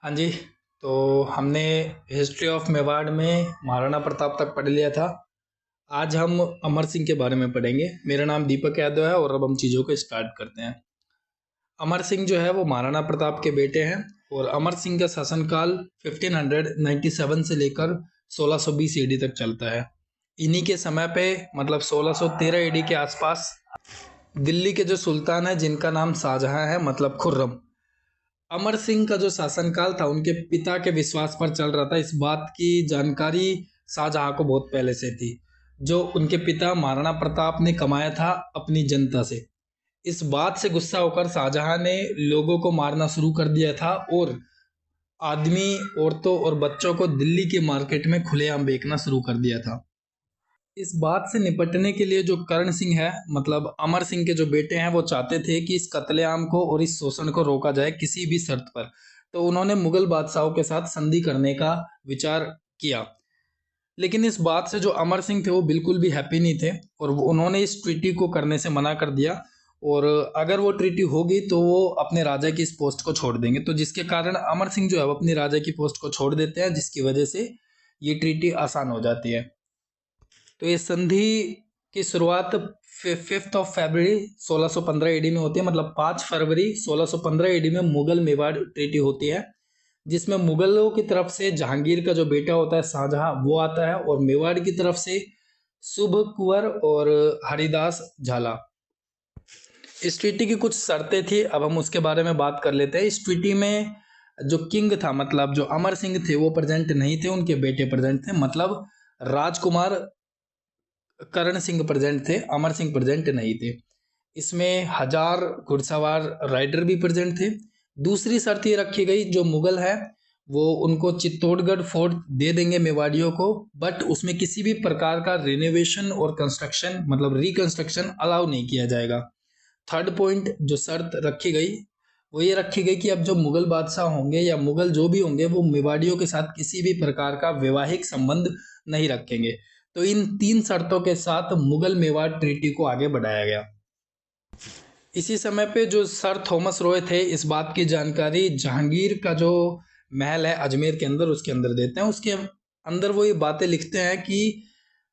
हाँ जी। तो हमने हिस्ट्री ऑफ मेवाड़ में महाराणा प्रताप तक पढ़ लिया था। आज हम अमर सिंह के बारे में पढ़ेंगे। मेरा नाम दीपक यादव है और अब हम चीज़ों को स्टार्ट करते हैं। अमर सिंह जो है वो महाराणा प्रताप के बेटे हैं और अमर सिंह का शासनकाल 1597 से लेकर 1620 एडी तक चलता है। इन्हीं के समय पे मतलब 1613 एडी के आसपास दिल्ली के जो सुल्तान है जिनका नाम शाहजहां है मतलब खुर्रम, अमर सिंह का जो शासनकाल था उनके पिता के विश्वास पर चल रहा था। इस बात की जानकारी शाहजहां को बहुत पहले से थी, जो उनके पिता महाराणा प्रताप ने कमाया था अपनी जनता से। इस बात से गुस्सा होकर शाहजहां ने लोगों को मारना शुरू कर दिया था और आदमी, औरतों और बच्चों को दिल्ली के मार्केट में खुलेआम बेचना शुरू कर दिया था। इस बात से निपटने के लिए जो करण सिंह है मतलब अमर सिंह के जो बेटे हैं वो चाहते थे कि इस कत्लेआम को और इस शोषण को रोका जाए किसी भी शर्त पर। तो उन्होंने मुगल बादशाहों के साथ संधि करने का विचार किया। लेकिन इस बात से जो अमर सिंह थे वो बिल्कुल भी हैप्पी नहीं थे और उन्होंने इस ट्रीटी को करने से मना कर दिया। और अगर वो ट्रीटी होगी तो वो अपने राजा की इस पोस्ट को छोड़ देंगे। तो जिसके कारण अमर सिंह जो है वो अपनी राजा की पोस्ट को छोड़ देते हैं, जिसकी वजह से ये ट्रीटी आसान हो जाती है। तो ये संधि की शुरुआत 5 फरवरी 1615 एडी में होती है, मतलब 5 फरवरी 1615 एडी में मुगल मेवाड़ ट्रीटी होती है, जिसमें मुगलों की तरफ से जहांगीर का जो बेटा होता है शाहजहां वो आता है और मेवाड़ की तरफ से शुभ कुंवर और हरिदास झाला। इस ट्रीटी की कुछ शर्तें थी, अब हम उसके बारे में बात कर लेते हैं। इस ट्रीटी में जो किंग था मतलब जो अमर सिंह थे वो प्रेजेंट नहीं थे, उनके बेटे प्रेजेंट थे। मतलब राजकुमार करण सिंह प्रेजेंट थे, अमर सिंह प्रेजेंट नहीं थे। इसमें 1000 घुड़सवार राइडर भी प्रेजेंट थे। दूसरी शर्त ये रखी गई, जो मुगल है वो उनको चित्तौड़गढ़ फोर्ट दे देंगे मेवाड़ियों को, बट उसमें किसी भी प्रकार का रिनोवेशन और कंस्ट्रक्शन मतलब रिकंस्ट्रक्शन अलाउ नहीं किया जाएगा। थर्ड पॉइंट जो शर्त रखी गई वो ये रखी गई कि अब जो मुगल बादशाह होंगे या मुगल जो भी होंगे वो मेवाड़ियों के साथ किसी भी प्रकार का वैवाहिक संबंध नहीं रखेंगे। तो इन 3 शर्तों के साथ मुगल मेवाड़ ट्रीटी को आगे बढ़ाया गया। इसी समय पे जो सर थॉमस रॉय थे, इस बात की जानकारी जहांगीर का जो महल है अजमेर के अंदर उसके अंदर देते हैं। उसके अंदर वो ये बातें लिखते हैं कि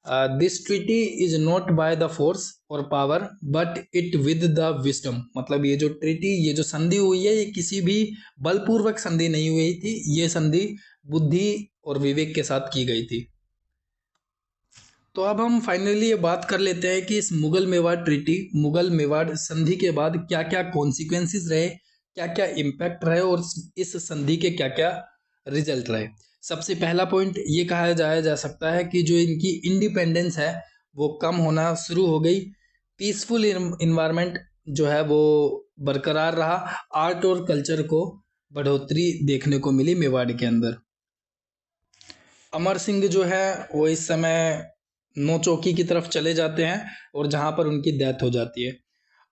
this treaty is not by the force और power but it with the wisdom. मतलब ये जो ट्रीटी, ये जो संधि हुई है, ये किसी भी बलपूर्वक संधि नहीं हुई थी, ये संधि बुद्धि और विवेक के साथ की गई थी। तो अब हम फाइनली ये बात कर लेते हैं कि इस मुगल मेवाड़ ट्रीटी, मुगल मेवाड़ संधि के बाद क्या क्या कॉन्सिक्वेंसेस रहे, क्या क्या इम्पैक्ट रहे और इस संधि के क्या क्या रिजल्ट रहे। सबसे पहला पॉइंट ये कहा जाया जा सकता है कि जो इनकी इंडिपेंडेंस है वो कम होना शुरू हो गई। पीसफुल इन्वायरमेंट जो है वो बरकरार रहा। आर्ट और कल्चर को बढ़ोतरी देखने को मिली मेवाड़ के अंदर। अमर सिंह जो है वो इस समय नौचौकी की तरफ चले जाते हैं और जहां पर उनकी डेथ हो जाती है।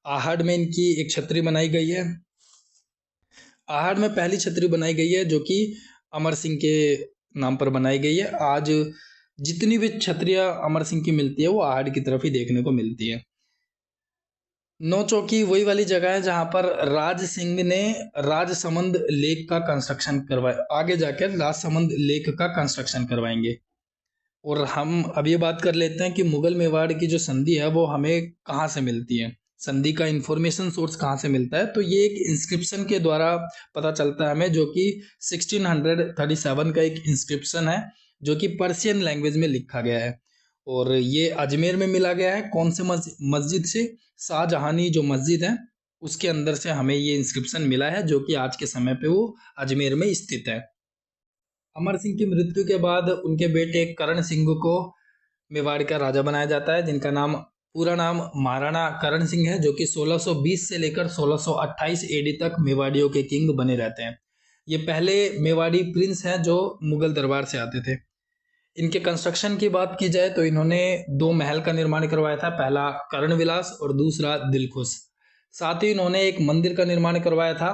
आहड़ में इनकी एक छतरी बनाई गई है। आहड़ में पहली छतरी बनाई गई है जो कि अमर सिंह के नाम पर बनाई गई है। आज जितनी भी छतरियां अमर सिंह की मिलती है वो आहड़ की तरफ ही देखने को मिलती है। नौचौकी वही वाली जगह है जहां पर राज सिंह ने राजसमंद लेक का कंस्ट्रक्शन करवाया, आगे जाकर राजसमंद लेक का कंस्ट्रक्शन करवाएंगे। और हम अब ये बात कर लेते हैं कि मुगल मेवाड़ की जो संधि है वो हमें कहाँ से मिलती है, संधि का इंफॉर्मेशन सोर्स कहाँ से मिलता है। तो ये एक इंस्क्रिप्शन के द्वारा पता चलता है हमें, जो कि 1637 का एक इंस्क्रिप्शन है जो कि पर्शियन लैंग्वेज में लिखा गया है। और ये अजमेर में मिला गया है। कौन से मस्जिद से? शाहजहानी जो मस्जिद है उसके अंदर से हमें ये इंस्क्रिप्शन मिला है, जो कि आज के समय पे वो अजमेर में स्थित है। अमर सिंह की मृत्यु के बाद उनके बेटे करण सिंह को मेवाड़ का राजा बनाया जाता है, जिनका नाम पूरा नाम महाराणा करण सिंह है, जो कि 1620 से लेकर 1628 एडी तक मेवाड़ियों के किंग बने रहते हैं। ये पहले मेवाड़ी प्रिंस हैं जो मुगल दरबार से आते थे। इनके कंस्ट्रक्शन की बात की जाए तो इन्होंने 2 महल का निर्माण करवाया था, पहला कर्ण विलास और दूसरा दिलखुश। साथ ही इन्होंने एक मंदिर का निर्माण करवाया था,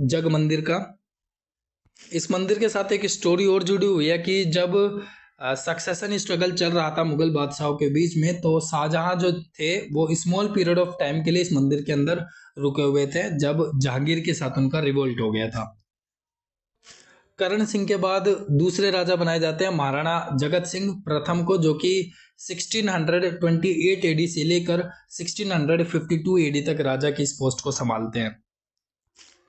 जग मंदिर का। इस मंदिर के साथ एक स्टोरी और जुड़ी हुई है कि जब सक्सेशन स्ट्रगल चल रहा था मुगल बादशाहों के बीच में, तो शाहजहां जो थे वो स्मॉल पीरियड ऑफ टाइम के लिए इस मंदिर के अंदर रुके हुए थे जब जहांगीर के साथ उनका रिवोल्ट हो गया था। करण सिंह के बाद दूसरे राजा बनाए जाते हैं महाराणा जगत सिंह प्रथम को, जो कि 1628 एडी से लेकर 1652 एडी तक राजा की इस पोस्ट को संभालते हैं।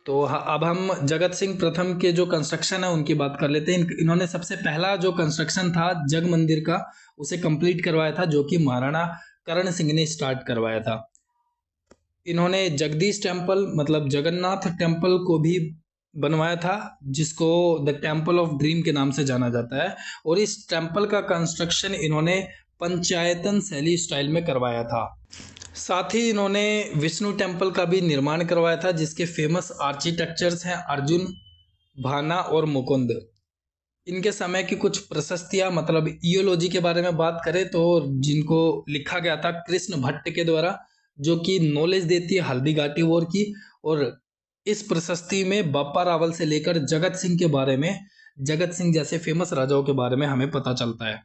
तो अब हम जगत सिंह प्रथम के जो कंस्ट्रक्शन है उनकी बात कर लेते हैं। इन्होंने सबसे पहला जो कंस्ट्रक्शन था जग मंदिर का, उसे कंप्लीट करवाया था, जो कि महाराणा करण सिंह ने स्टार्ट करवाया था। इन्होंने जगदीश टेम्पल मतलब जगन्नाथ टेम्पल को भी बनवाया था, जिसको द टेम्पल ऑफ ड्रीम के नाम से जाना जाता है। और इस टेम्पल का कंस्ट्रक्शन इन्होंने पंचायतन शैली स्टाइल में करवाया था। साथ ही इन्होंने विष्णु टेम्पल का भी निर्माण करवाया था, जिसके फेमस आर्किटेक्चर्स हैं अर्जुन, भाना और मुकुंद। इनके समय की कुछ प्रशस्तियां मतलब ईयोलॉजी के बारे में बात करें तो जिनको लिखा गया था कृष्ण भट्ट के द्वारा, जो कि नॉलेज देती है हल्दी घाटी वॉर की। और इस प्रशस्ति में बापा रावल से लेकर जगत सिंह के बारे में, जगत सिंह जैसे फेमस राजाओं के बारे में हमें पता चलता है।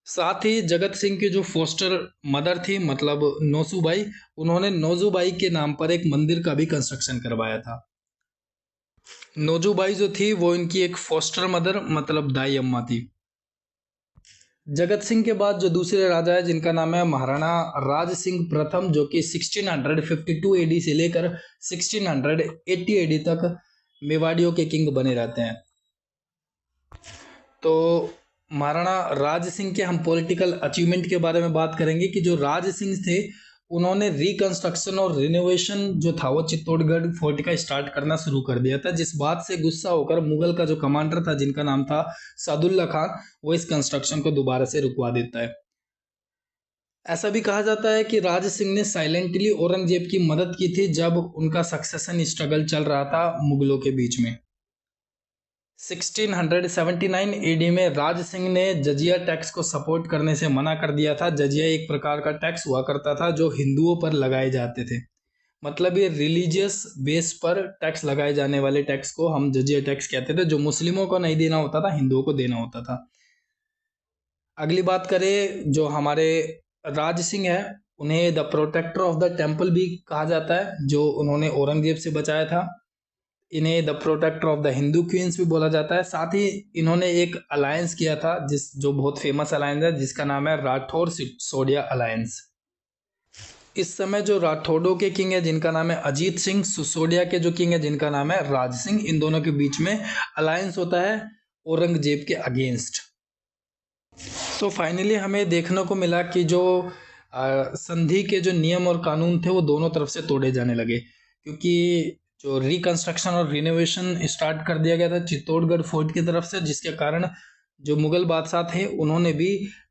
साथ ही जगत सिंह की जो फोस्टर मदर थी मतलब नौसूबाई, उन्होंने नौजूबाई के नाम पर एक मंदिर का भी कंस्ट्रक्शन करवाया था। नौजूबाई जो थी वो इनकी एक फोस्टर मदर मतलब दाई अम्मा थी। जगत सिंह के बाद जो दूसरे राजा है जिनका नाम है महाराणा राज सिंह प्रथम, जो कि 1652 एडी से लेकर 1680 एडी तक मेवाड़ियों के किंग बने रहते हैं। तो महाराणा राज सिंह के हम पॉलिटिकल अचीवमेंट के बारे में बात करेंगे कि जो राज सिंह थे उन्होंने रिकंस्ट्रक्शन और रिनोवेशन जो था वो चित्तौड़गढ़ फोर्ट का स्टार्ट करना शुरू कर दिया था, जिस बात से गुस्सा होकर मुगल का जो कमांडर था जिनका नाम था सादुल्ला खान, वो इस कंस्ट्रक्शन को दोबारा से रुकवा देता है। ऐसा भी कहा जाता है कि राज सिंह ने साइलेंटली औरंगजेब की मदद की थी जब उनका सक्सेशन स्ट्रगल चल रहा था मुगलों के बीच में। 1679 एडी में राज सिंह ने जजिया टैक्स को सपोर्ट करने से मना कर दिया था। जजिया एक प्रकार का टैक्स हुआ करता था जो हिंदुओं पर लगाए जाते थे, मतलब ये रिलीजियस बेस पर टैक्स लगाए जाने वाले टैक्स को हम जजिया टैक्स कहते थे, जो मुस्लिमों को नहीं देना होता था, हिंदुओं को देना होता था। अगली बात करें जो हमारे राज सिंह है, उन्हें the protector of the temple भी कहा जाता है, जो उन्होंने औरंगजेब से बचाया था। इन्हें the protector of the Hindu queens भी बोला जाता है। साथ ही इन्होंने एक अलायंस किया था जो बहुत फेमस अलायंस है, जिसका नाम है राठौर सिसोदिया अलायंस। इस समय जो राठौड़ों के किंग है जिनका नाम है अजीत सिंह, सिसोदिया के जो किंग है जिनका नाम है राज सिंह, इन दोनों के बीच में अलायंस होता है औरंगजेब के अगेंस्ट। सो फाइनली हमें देखने को मिला कि जो संधि के जो नियम और कानून थे वो दोनों तरफ से तोड़े जाने लगे, क्योंकि जो रिकंस्ट्रक्शन और रिनोवेशन स्टार्ट कर दिया गया था चित्तौड़गढ़ फोर्ट की तरफ से, जिसके कारण जो मुगल बादशाह थे उन्होंने भी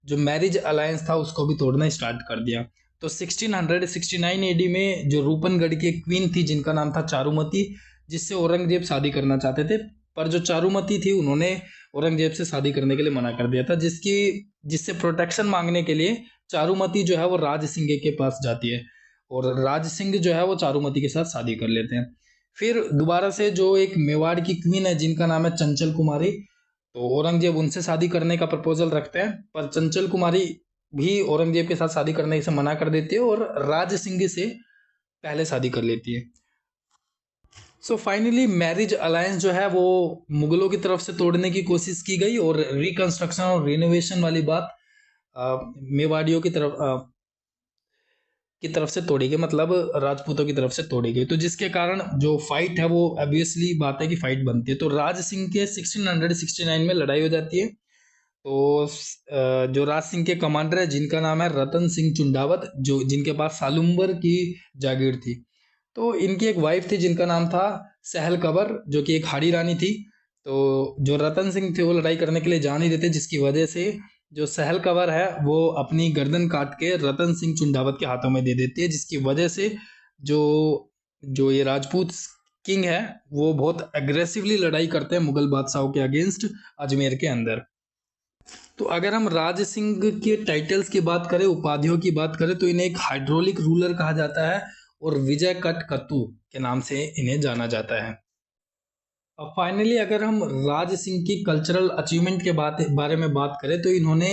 जो मैरिज अलायंस था उसको भी तोड़ना स्टार्ट कर दिया। तो 1669 एडी में जो रूपनगढ़ की क्वीन थी जिनका नाम था चारुमती, जिससे औरंगजेब शादी करना चाहते थे, पर जो चारुमती थी उन्होंने औरंगजेब से शादी करने के लिए मना कर दिया था, जिससे प्रोटेक्शन मांगने के लिए चारुमती जो है वो राज सिंह के पास जाती है और राज सिंह जो है वो चारुमती के साथ शादी कर लेते हैं। फिर दोबारा से जो एक मेवाड़ की क्वीन है जिनका नाम है चंचल कुमारी, तो औरंगजेब उनसे शादी करने का प्रपोजल रखते हैं, पर चंचल कुमारी भी औरंगजेब के साथ शादी करने से मना कर देती है और राज सिंह से पहले शादी कर लेती है। सो फाइनली मैरिज अलायंस जो है वो मुगलों की तरफ से तोड़ने की कोशिश की गई और रिकंस्ट्रक्शन और रिनोवेशन वाली बात मेवाड़ियों की तरफ से तोड़ी गई, मतलब राजपूतों की तरफ से तोड़ी गई। तो जिसके कारण जो फाइट है वो ऑब्वियसली बात है कि फाइट बनती है। तो राज सिंह के 1669 में लड़ाई हो जाती है। तो जो राज सिंह के कमांडर है जिनका नाम है रतन सिंह चुंडावत, जो जिनके पास सालुम्बर की जागीर थी, तो इनकी एक वाइफ थी जिनका नाम था सहल कबर, जो कि एक हाड़ी रानी थी। तो जो रतन सिंह थे वो लड़ाई करने के लिए जा नहीं देते, जिसकी वजह से जो सहल कबर है वो अपनी गर्दन काट के रतन सिंह चुंडावत के हाथों में दे देती है, जिसकी वजह से जो ये राजपूत किंग है वो बहुत एग्रेसिवली लड़ाई करते हैं मुगल बादशाहों के अगेंस्ट अजमेर के अंदर। तो अगर हम राज सिंह के टाइटल्स की बात करें, उपाधियों की बात करें, तो इन्हें एक हाइड्रोलिक रूलर कहा जाता है और विजय कटकतु के नाम से इन्हें जाना जाता है। अब फाइनली अगर हम राज सिंह की कल्चरल अचीवमेंट के बारे में बात करें तो इन्होंने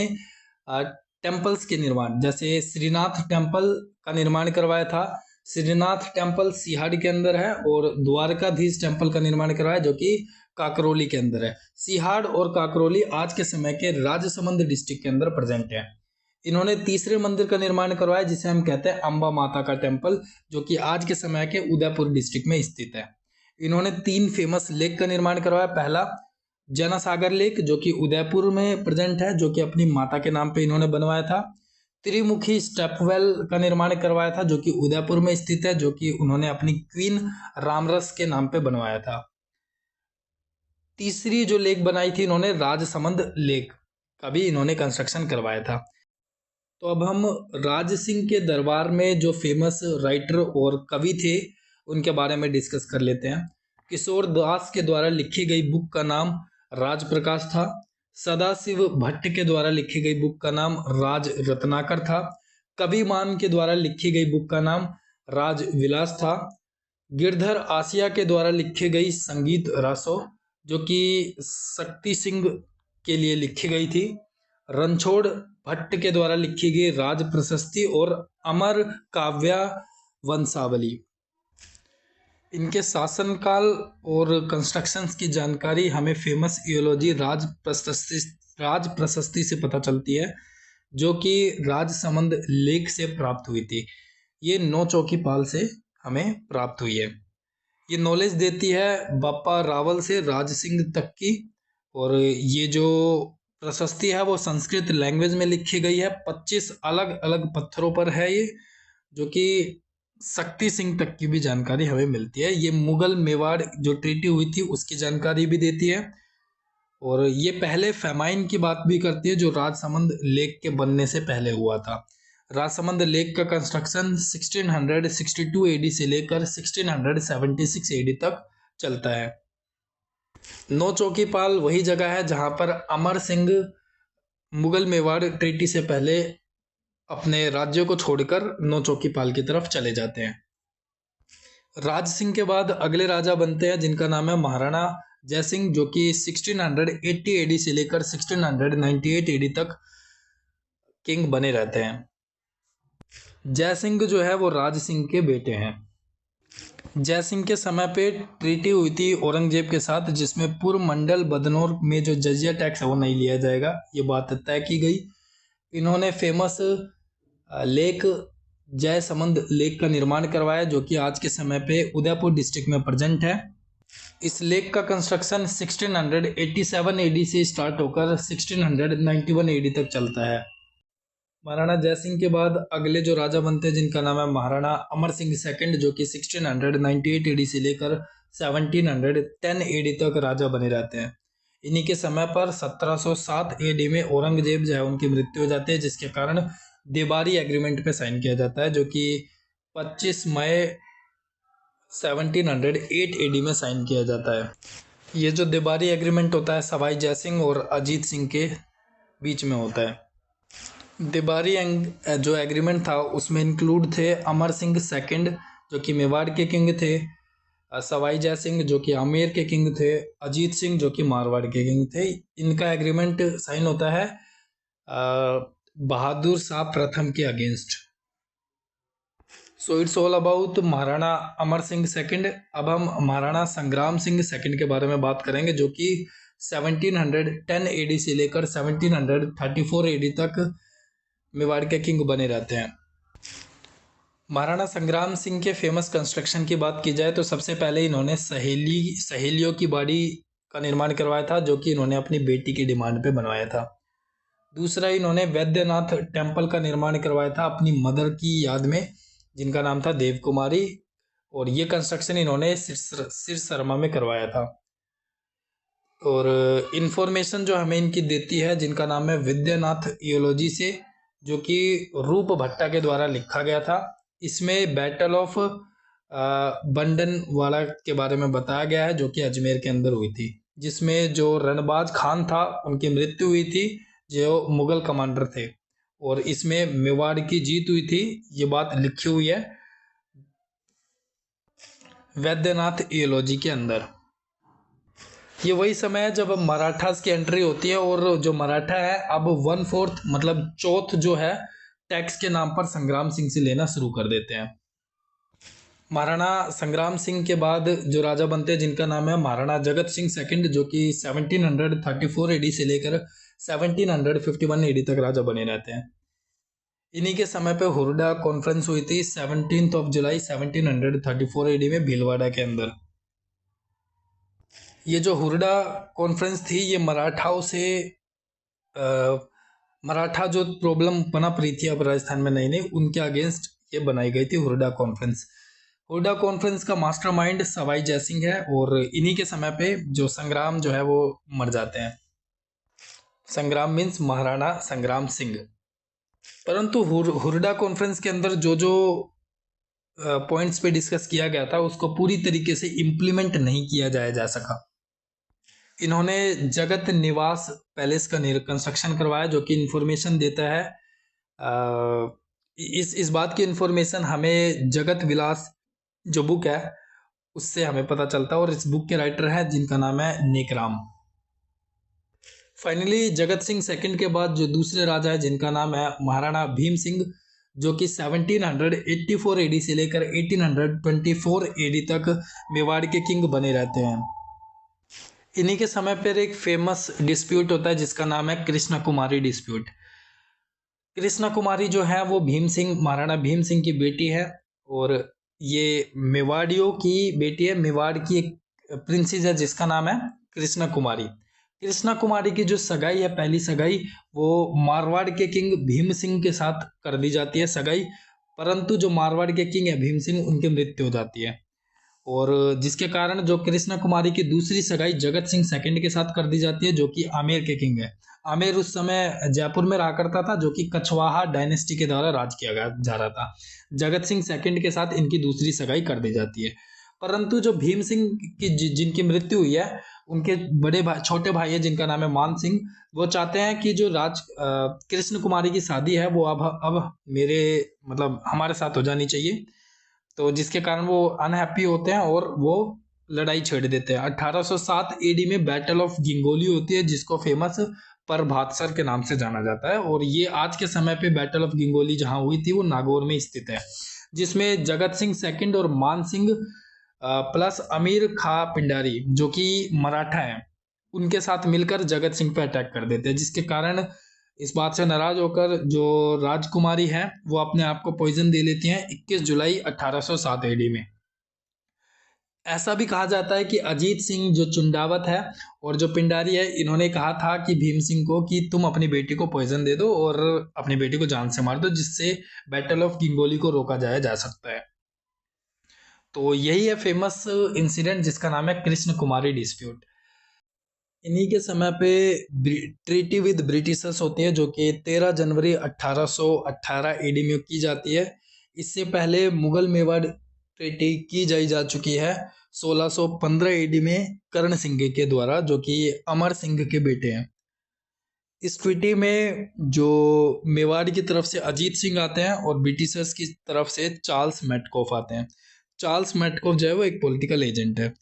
टेम्पल्स के निर्माण, जैसे श्रीनाथ टेम्पल का निर्माण करवाया था, श्रीनाथ टेम्पल सिहाड़ के अंदर है और द्वारकाधीश टेम्पल का निर्माण करवाया जो कि काकरोली के अंदर है। सिहाड़ और काकरोली आज के समय के राजसमंद डिस्ट्रिक्ट के अंदर प्रेजेंट है। इन्होंने तीसरे मंदिर का निर्माण करवाया जिसे हम कहते हैं अंबा माता का टेम्पल, जो कि आज के समय के उदयपुर डिस्ट्रिक्ट में स्थित है। इन्होंने 3 फेमस लेक का निर्माण करवाया। पहला जनासागर लेक जो कि उदयपुर में प्रेजेंट है, जो कि अपनी माता के नाम पे इन्होंने बनवाया था। त्रिमुखी स्टेपवेल का निर्माण करवाया था जो कि उदयपुर में स्थित है, जो कि उन्होंने अपनी क्वीन रामरस के नाम पे बनवाया था। तीसरी जो लेक बनाई थी इन्होंने राजसमंद लेक का भी इन्होंने कंस्ट्रक्शन करवाया था। तो अब हम राज सिंह के दरबार में जो फेमस राइटर और कवि थे उनके बारे में डिस्कस कर लेते हैं। किशोर दास के द्वारा लिखी गई बुक का नाम राज प्रकाश था। सदाशिव भट्ट के द्वारा लिखी गई बुक का नाम राज रत्नाकर था। कविमान के द्वारा लिखी गई बुक का नाम राज विलास था। गिरधर आसिया के द्वारा लिखी गई संगीत रासो जो कि शक्ति सिंह के लिए लिखी गई थी। रणछोड़ भट्ट के द्वारा लिखी गई राज प्रशस्ति और अमर काव्या वंशावली। इनके शासनकाल और कंस्ट्रक्शंस की जानकारी हमें फेमस इयोलॉजी राज प्रशस्ति से पता चलती है जो कि राजसमंद लेक से प्राप्त हुई थी। ये 9 चौकीपाल से हमें प्राप्त हुई है। ये नॉलेज देती है बापा रावल से राज सिंह तक की, और ये जो प्रशस्ति है वो संस्कृत लैंग्वेज में लिखी गई है। 25 अलग अलग पत्थरों पर है ये, जो कि शक्ति सिंह तक की भी जानकारी हमें मिलती है। ये मुगल मेवाड़ जो ट्रीटी हुई थी उसकी जानकारी भी देती है, और ये पहले फेमाइन की बात भी करती है जो राजसमंद लेक के बनने से पहले हुआ था। राजसमंद लेक का कंस्ट्रक्शन 1662 एडी से लेकर 1676 एडी तक चलता है। 9 चौकीपाल वही जगह है जहां पर अमर सिंह मुगल मेवाड़ ट्रीटी से पहले अपने राज्यों को छोड़कर 9 चौकीपाल की तरफ चले जाते हैं। राज सिंह के बाद अगले राजा बनते हैं जिनका नाम है महाराणा जयसिंह, जो कि 1680 एडी से लेकर 1698 एडी तक किंग बने रहते हैं। जयसिंह जो है वो राज सिंह के बेटे हैं। जयसिंह के समय पे ट्रीटी हुई थी औरंगजेब के साथ जिसमें पूर्व मंडल बदनौर में जो जजिया टैक्स है वो नहीं लिया जाएगा, ये बात तय की गई। इन्होंने फेमस लेक जयसमंद लेक का निर्माण करवाया जो कि आज के समय पे उदयपुर डिस्ट्रिक्ट में प्रेजेंट है। इस लेक का कंस्ट्रक्शन 1687 एडी से स्टार्ट होकर 1691 एडी तक चलता है। महाराणा जयसिंह के बाद अगले जो राजा बनते हैं जिनका नाम है महाराणा अमर सिंह सेकंड, जो कि 1698 एडी से लेकर 1710 एडी तक राजा बने रहते हैं। इन्हीं के समय पर 1707 एडी में औरंगजेब जो है उनकी मृत्यु हो जाती है, जिसके कारण देबारी एग्रीमेंट पे साइन किया जाता है जो कि 25 मई 1708 एडी में साइन किया जाता है। ये जो देबारी एग्रीमेंट होता है सवाई जयसिंह और अजीत सिंह के बीच में होता है। देबारी जो एग्रीमेंट था उसमें इंक्लूड थे अमर सिंह सेकंड जो कि मेवाड़ के किंग थे, सवाई जयसिंह जो कि आमेर के किंग थे, अजीत सिंह जो कि मारवाड़ के किंग थे। इनका एग्रीमेंट साइन होता है बहादुर शाह प्रथम के against. So it's all about Maharana Amar Singh second. अब हम महाराणा संग्राम सिंह सेकंड के बारे में बात करेंगे जो कि 1710 एडी से लेकर 1734 एडी तक मेवाड़ के किंग बने रहते हैं। महाराणा संग्राम सिंह के फेमस कंस्ट्रक्शन की बात की जाए तो सबसे पहले इन्होंने सहेलियों की बाड़ी का निर्माण करवाया था जो कि इन्होंने अपनी बेटी की डिमांड पे बनवाया था। दूसरा इन्होंने वैद्यनाथ टेम्पल का निर्माण करवाया था अपनी मदर की याद में जिनका नाम था देव कुमारी, और ये कंस्ट्रक्शन इन्होंने सिरसरमा में करवाया था। और इन्फॉर्मेशन जो हमें इनकी देती है जिनका नाम है विद्यानाथ इयोलॉजी से, जो कि रूप भट्टा के द्वारा लिखा गया था। इसमें बैटल ऑफ बंडनवाला के बारे में बताया गया है जो कि अजमेर के अंदर हुई थी, जिसमें जो रणबाज खान था उनकी मृत्यु हुई थी जो मुगल कमांडर थे, और इसमें मेवाड़ की जीत हुई थी। ये बात लिखी हुई है वैद्यनाथ इयोलॉजी के अंदर। ये वही समय है जब मराठास की एंट्री होती है, और जो मराठा है अब 1/4 मतलब चौथ जो है टैक्स के नाम पर संग्राम सिंह से लेना शुरू कर देते हैं। महाराणा संग्राम सिंह के बाद जो राजा बनते हैं जिनका नाम है महाराणा जगत सिंह सेकंड, जो कि 1734 एडी से लेकर 1751 एडी तक राजा बने रहते हैं। इन्हीं के समय पे हुरडा कॉन्फ्रेंस हुई थी 17 जुलाई 1734 एडी में भीलवाड़ा के अंदर। ये जो हुरडा कॉन्फ्रेंस थी ये मराठा जो प्रॉब्लम पनप रही थी अब राजस्थान में नई नई, उनके अगेंस्ट ये बनाई गई थी हुरडा कॉन्फ्रेंस। हुरडा कॉन्फ्रेंस का मास्टरमाइंड सवाई जयसिंह है और इन्हीं के समय पे जो संग्राम जो है वो मर जाते हैं। संग्राम मीन्स महाराणा संग्राम सिंह। परंतु हुरडा कॉन्फ्रेंस के अंदर जो जो पॉइंट्स पे डिस्कस किया गया था उसको पूरी तरीके से इम्प्लीमेंट नहीं किया जा सका। इन्होंने जगत निवास पैलेस का कंस्ट्रक्शन करवाया, जो कि इंफॉर्मेशन देता है इस बात की इंफॉर्मेशन हमें जगत विलास जो बुक है उससे हमें पता चलता है, और इस बुक के राइटर है जिनका नाम है नेकराम। फाइनली जगत सिंह सेकंड के बाद जो दूसरे राजा है जिनका नाम है महाराणा भीम सिंह, जो कि 1784 एडी से लेकर 1824 एडी तक मेवाड़ के किंग बने रहते हैं। इन्हीं के समय पर एक फेमस डिस्प्यूट होता है जिसका नाम है कृष्णा कुमारी डिस्प्यूट। कृष्णा कुमारी जो है वो भीम सिंह, महाराणा भीम सिंह की बेटी है, और ये मेवाड़ियों की बेटी है। मेवाड़ की एक प्रिंसेस है जिसका नाम है कृष्णा कुमारी। कृष्णा कुमारी की जो सगाई है, पहली सगाई, वो मारवाड़ के किंग भीम सिंह के साथ कर दी जाती है सगाई, परंतु जो मारवाड़ के किंग है भीम सिंह, उनकी मृत्यु हो जाती है, और जिसके कारण जो कृष्णा कुमारी की दूसरी सगाई जगत सिंह सेकंड के साथ कर दी जाती है, जो कि आमेर के किंग है। आमेर उस समय जयपुर में रहा करता था, जो कि कछवाहा डायनेस्टी के द्वारा राज किया जा रहा था। जगत सिंह सेकंड के साथ इनकी दूसरी सगाई कर दी जाती है। परंतु जो भीम सिंह की जिनकी मृत्यु हुई है, उनके बड़े भाई, छोटे भाई है जिनका नाम है मान सिंह, वो चाहते हैं कि जो कृष्ण कुमारी की शादी है वो अब मेरे मतलब हमारे साथ हो जानी चाहिए। तो जिसके कारण वो अनहैप्पी होते हैं और वो लड़ाई छेड़ देते हैं। 1807 एडी में बैटल ऑफ गिंगोली होती है, जिसको फेमस प्रभातसर के नाम से जाना जाता है, और ये आज के समय पे बैटल ऑफ गिंगोली जहां हुई थी वो नागौर में स्थित है, जिसमें जगत सिंह सेकंड और मान सिंह प्लस अमीर खा पिंडारी जो कि मराठा हैं, उनके साथ मिलकर जगत सिंह पे अटैक कर देते हैं, जिसके कारण इस बात से नाराज होकर जो राजकुमारी है वो अपने आप को पॉइजन दे लेती हैं 21 जुलाई 1807 एडी में। ऐसा भी कहा जाता है कि अजीत सिंह जो चुंडावत है और जो पिंडारी है, इन्होंने कहा था कि भीम सिंह को कि तुम अपनी बेटी को पॉइजन दे दो और अपनी बेटी को जान से मार दो, जिससे बैटल ऑफ गिंगोली को रोका जा सकता है। तो यही है फेमस इंसिडेंट जिसका नाम है कृष्ण कुमारी डिस्प्यूट। इन्हीं के समय पे ट्रीटी विद ब्रिटिशर्स होती है, जो कि 13 जनवरी 1818 एडी में की जाती है। इससे पहले मुगल मेवाड़ ट्रीटी की जा चुकी है 1615 एडी में कर्ण सिंह के द्वारा, जो कि अमर सिंह के बेटे हैं। इस ट्रीटी में जो मेवाड़ की तरफ से अजीत सिंह आते हैं और ब्रिटिशर्स की तरफ से चार्ल्स मैटकॉफ आते हैं। चार्ल्स मैटकॉफ जो है वो एक पॉलिटिकल एजेंट है।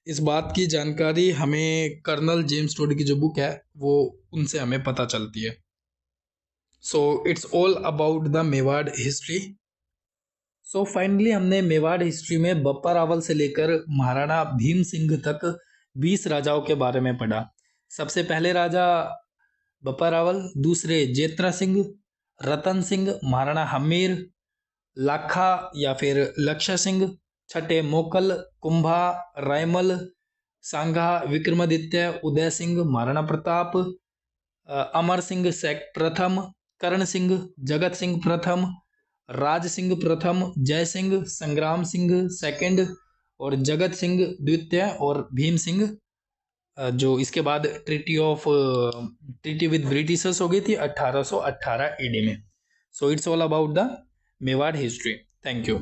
इस बात की जानकारी हमें कर्नल जेम्स टोड की जो बुक है वो उनसे हमें पता चलती है। So it's all about the Mewar history. So finally हमने मेवाड़ हिस्ट्री में बप्पा रावल से लेकर महाराणा भीम सिंह तक 20 राजाओं के बारे में पढ़ा। सबसे पहले राजा बप्पा रावल, दूसरे जेत्रा सिंह, रतन सिंह, महाराणा हमीर, लाखा या फिर लक्ष्य सिंह, छठे मोकल, कुंभा, रायमल, सांघा, विक्रमादित्य, उदय सिंह, महाराणा प्रताप, अमर सिंह प्रथम, करण सिंह, जगत सिंह प्रथम, राज सिंह प्रथम, जय सिंह, संग्राम सिंह सेकंड और जगत सिंह द्वितीय, और भीम सिंह जो इसके बाद ट्रीटी विद ब्रिटिशर्स हो गई थी 1818 एडी में। So it's all about the Mewar history. Thank you.